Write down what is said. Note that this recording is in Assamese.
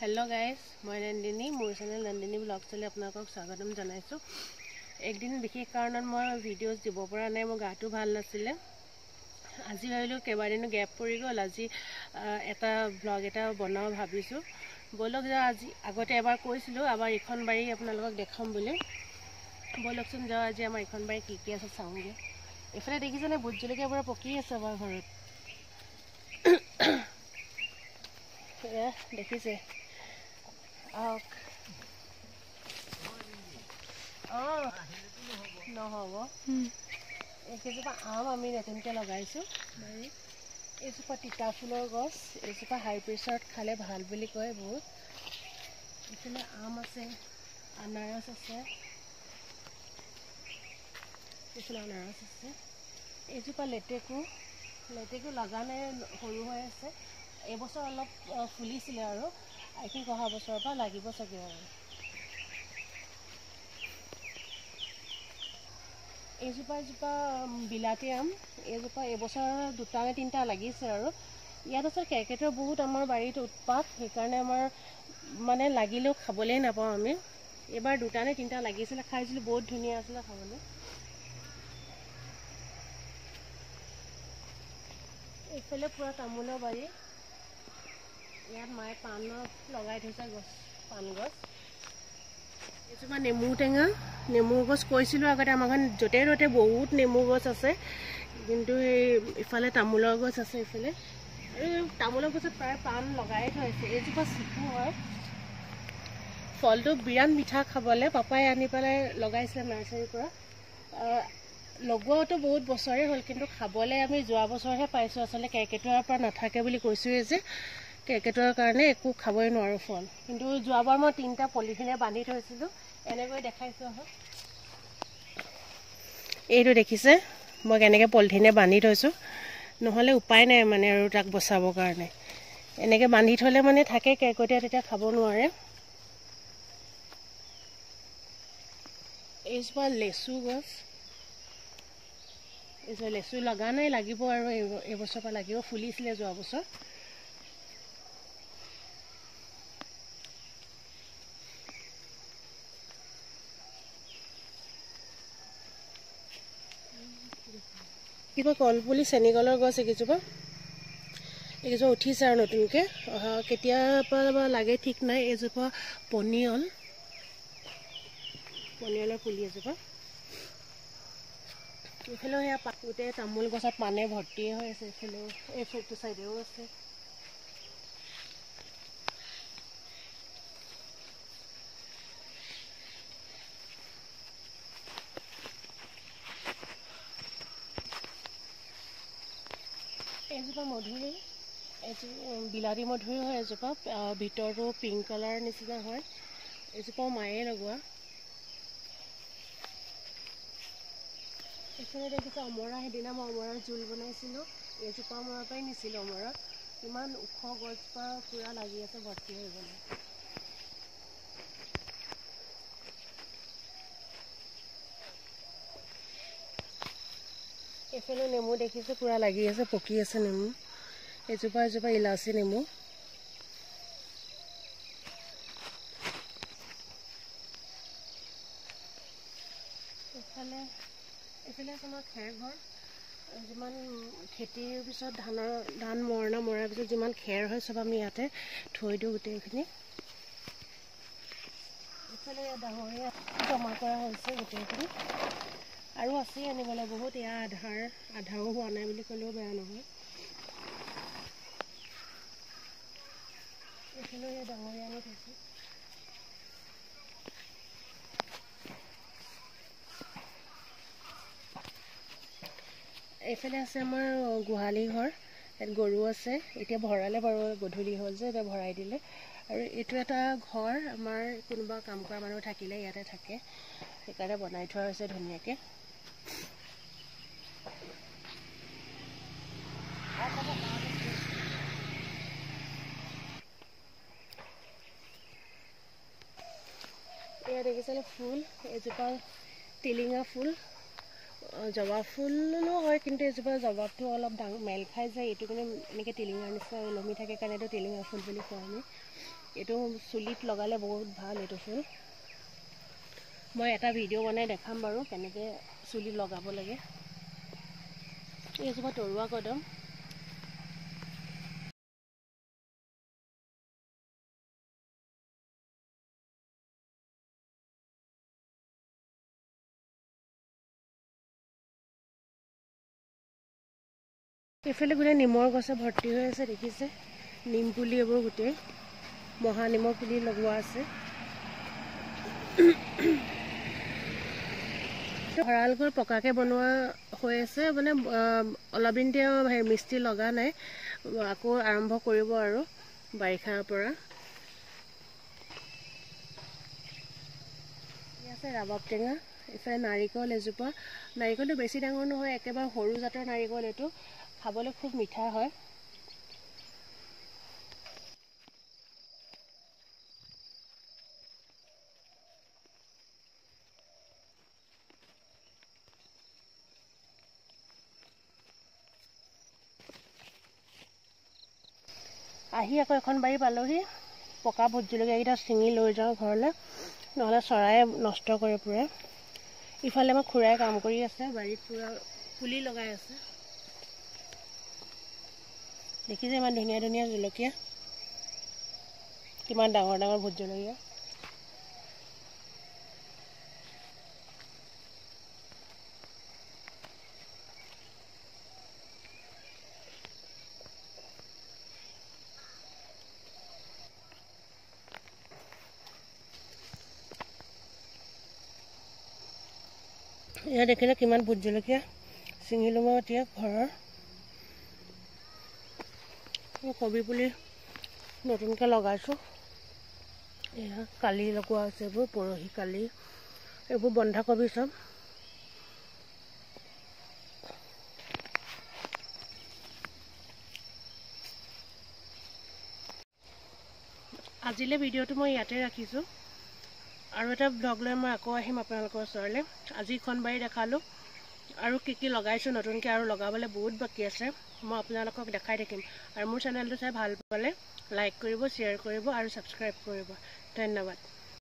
हेलो गाइस मैं नंदिनी मोर चैनल नंदिनी ब्लग्सले आपनालोকক स्वागतम जनाइছো। एक दिन विशेष कारणत मैं भिडिओज দিব পৰা নাই, মোৰ গাটো ভাল নাছিলে। আজি ভাবিলো কেবাদিনো গ্যাপ পৰি গ'ল, আজি এটা ব্লগ এটা বনাও ভাবিছো। বলক যা আজি আগতে এবাৰ কৈছিলো আবাৰ এখন বাড়ি আপোনালোকক দেখাম বুলি। বলকচোন যাও আজি আমাৰ এখন বাড়ি কি আছে চাওঁগে। এফালে দেখিছেনে ভোট জলকীয়া পুৰা পকি আছে আমাৰ ঘৰত। দেখিছে নহ'ব এইকেইজোপা আম আমি নতুনকৈ লগাইছোঁ বাৰীত। এইজোপা তিতা ফুলৰ গছ, এইজোপা হাই প্ৰেছাৰত খালে ভাল বুলি কয় বহুত। এইফালে আম আছে, আনাৰস আছে, এইফালে আনাৰস আছে। এইজোপা লেটেকু লগা নাই, সৰু হৈ আছে। এইবছৰ অলপ ফুলিছিলে আৰু আই থিংক অহা বছৰৰ পৰা লাগিব চাগে আৰু। এইজোপা বিলাতী আম, এইজোপা এইবছৰ দুটা নে তিনিটা লাগিছে আৰু। ইয়াত আছে কেৰ্কেটুৱাৰ বহুত আমাৰ বাৰীত উৎপাত, সেইকাৰণে আমাৰ মানে লাগিলেও খাবলেই নাপাওঁ আমি। এইবাৰ দুটা নে তিনিটা লাগিছিলে, খাইছিলোঁ বহুত ধুনীয়া আছিলে খাবলৈ। এইফালে পুৰা তামোলৰ বাৰী, ইয়াত মায়ে পাণৰ লগাই থৈছে গছ, পাণ গছ। এইজোপা নেমু টেঙা, নেমু গছ কৈছিলোঁ আগতে আমাৰ ঘৰত য'তে ত'তে বহুত নেমু গছ আছে, কিন্তু এই ইফালে তামোলৰ গছ আছে। এইফালে এই তামোলৰ গছত প্ৰায় পাণ লগাই থৈছে। এইজোপা চিকু হয়, ফলটো বিৰাট মিঠা খাবলৈ। পাপাই আনি পেলাই লগাইছিলে নাৰ্চাৰীৰ পৰা। লগোৱাটো বহুত বছৰে হ'ল, কিন্তু খাবলৈ আমি যোৱা বছৰহে পাইছোঁ। আচলতে কেৰ্কেটুৱাৰ পৰা নাথাকে বুলি কৈছোঁৱে যে, কেৰ্কেটুৱাৰ কাৰণে একো খাবই নোৱাৰোঁ ফল। কিন্তু যোৱাবাৰ মই 3টা পলিথিনে বান্ধি থৈছিলোঁ, এনেকৈ দেখাইছোঁ আহক। এইটো দেখিছে মই কেনেকৈ পলিথিনে বান্ধি থৈছোঁ, নহ'লে উপায় নাই মানে আৰু তাক বচাবৰ কাৰণে। এনেকৈ বান্ধি থ'লে মানে থাকে কেৰ্কেটুৱাই, তেতিয়া খাব নোৱাৰে। এইজোপা লেচু গছ, এইজোপা লেচু লগা নাই, লাগিব আৰু এইবছৰৰ পৰা লাগিব, ফুলিছিলে যোৱা বছৰ। কিবা কলপুলি চেনিকলৰ গছ এইকেইজোপা উঠিছে আৰু নতুনকৈ অহা, কেতিয়াবা লাগে ঠিক নাই। এইজোপা পনিয়লৰ পুলি এজোপা। এইফালেও সেয়া গোটেই তামোল গছত পাণে ভৰ্তিয়ে হৈ আছে। এইফালেও এইটো চাইডেও আছে। এইজোপা মধুৰি, বিলাতী মধুৰি হয় এজোপা, ভিতৰটো পিংক কালাৰ নিচিনা হয়। এইজোপাও মায়ে লগোৱা। এইফালে দেখিছে অমৰা, সেইদিনা মই অমৰাৰ জোল বনাইছিলোঁ। এইজোপা অমৰাৰ পৰাই নিছিলোঁ অমৰা। ইমান ওখ গছজোপা পূৰা লাগি আছে, ভৰ্তি হৈ গ'ল। এইফালে নেমু দেখিছোঁ পূৰা লাগি আছে, পকি আছে নেমু। এজোপা ইলাচি নেমু। এইফালে আছে আমাৰ খেৰ ঘৰ। যিমান খেতিৰ পিছত ধান মৰাৰ পিছত যিমান খেৰ হয় চব আমি ইয়াতে থৈ দিওঁ গোটেইখিনি। এইফালে ডাঙৰীয়া জমা কৰা হৈছে গোটেইখিনি, আৰু আছেই আনিবলৈ বহুত। এয়া আধাৰো হোৱা নাই বুলি ক'লেও বেয়া নহয়। এইফালেও এয়া ডাঙৰীয়া আনি থৈছোঁ। এইফালে আছে আমাৰ গোহালি ঘৰ, ইয়াত গৰু আছে। এতিয়া ভৰালে বাৰু, গধূলি হ'ল যে এতিয়া ভৰাই দিলে। আৰু এইটো এটা ঘৰ, আমাৰ কোনোবা কাম কৰা মানুহ থাকিলে ইয়াতে থাকে, সেইকাৰণে বনাই থোৱা হৈছে ধুনীয়াকৈ। এয়া দেখিছেনে ফুল, এজোপা টিলিঙা ফুল, জবা ফুলো হয়, কিন্তু এজোপা জবাটো অলপ মেল খাই যায়। এইটো মানে এনেকৈ টিলিঙাৰ নিচিনা ওলমি থাকে কাৰণে এইটো টিলিঙা ফুল বুলি কওঁ আমি। এইটো চুলিত লগালে বহুত ভাল এইটো ফুল মই এটা ভিডিঅ' বনাই দেখাম বাৰু কেনেকৈ চুলিত লগাব লাগে এইজোপা তৰুৱা কদম এইফালে গোটেই নিমৰ গছে ভৰ্তি হৈ আছে দেখিছে নিম পুলি এইবোৰ গোটেই মহানিমৰ পুলি লগোৱা আছে ভঁৰালঘৰ পকাকৈ বনোৱা হৈ আছে মানে অলপ দিন তেওঁ মিস্ত্ৰী লগা নাই আকৌ আৰম্ভ কৰিব আৰু বাৰিষাৰ পৰা আছে ৰাবাব টেঙা এইফালে নাৰিকল এজোপা নাৰিকলটো বেছি ডাঙৰ নহয় একেবাৰে সৰু জাতৰ নাৰিকল এইটো খাবলৈ খুব মিঠা হয় আহি আকৌ এখন বাৰী পালোহি পকা ভোট জলকীয়াকেইটা ছিঙি লৈ যাওঁ ঘৰলৈ নহ'লে চৰায়ে নষ্ট কৰে পুৰা ইফালে আমাৰ খুৰাই কাম কৰি আছে বাৰীত পুৰা পুলি লগাই আছে দেখিছে ইমান ধুনীয়া ধুনীয়া জলকীয়া কিমান ডাঙৰ ডাঙৰ ভোট জলকীয়া এয়া দেখিলে কিমান ভোট জলকীয়া ছিঙি ল'ব এতিয়া ঘৰৰ কবি পুলি নতুনকৈ লগাইছোঁ এয়া কালি লগোৱা আছে এইবোৰ পৰহি কালি এইবোৰ বন্ধাকবি চব আজিলৈ ভিডিঅ'টো মই ইয়াতে ৰাখিছোঁ আৰু এটা ব্লগ লৈ মই আকৌ আহিম আপোনালোকৰ ওচৰলৈ আজিখন বাৰী দেখালোঁ আৰু কি লগাইছোঁ নতুনকৈ আৰু লগাবলৈ বহুত বাকী আছে মই আপোনালোকক দেখাই থাকিম আৰু মোৰ চেনেলটো চাই ভাল পালে লাইক কৰিব শ্বেয়াৰ কৰিব আৰু ছাবস্ক্ৰাইব কৰিব ধন্যবাদ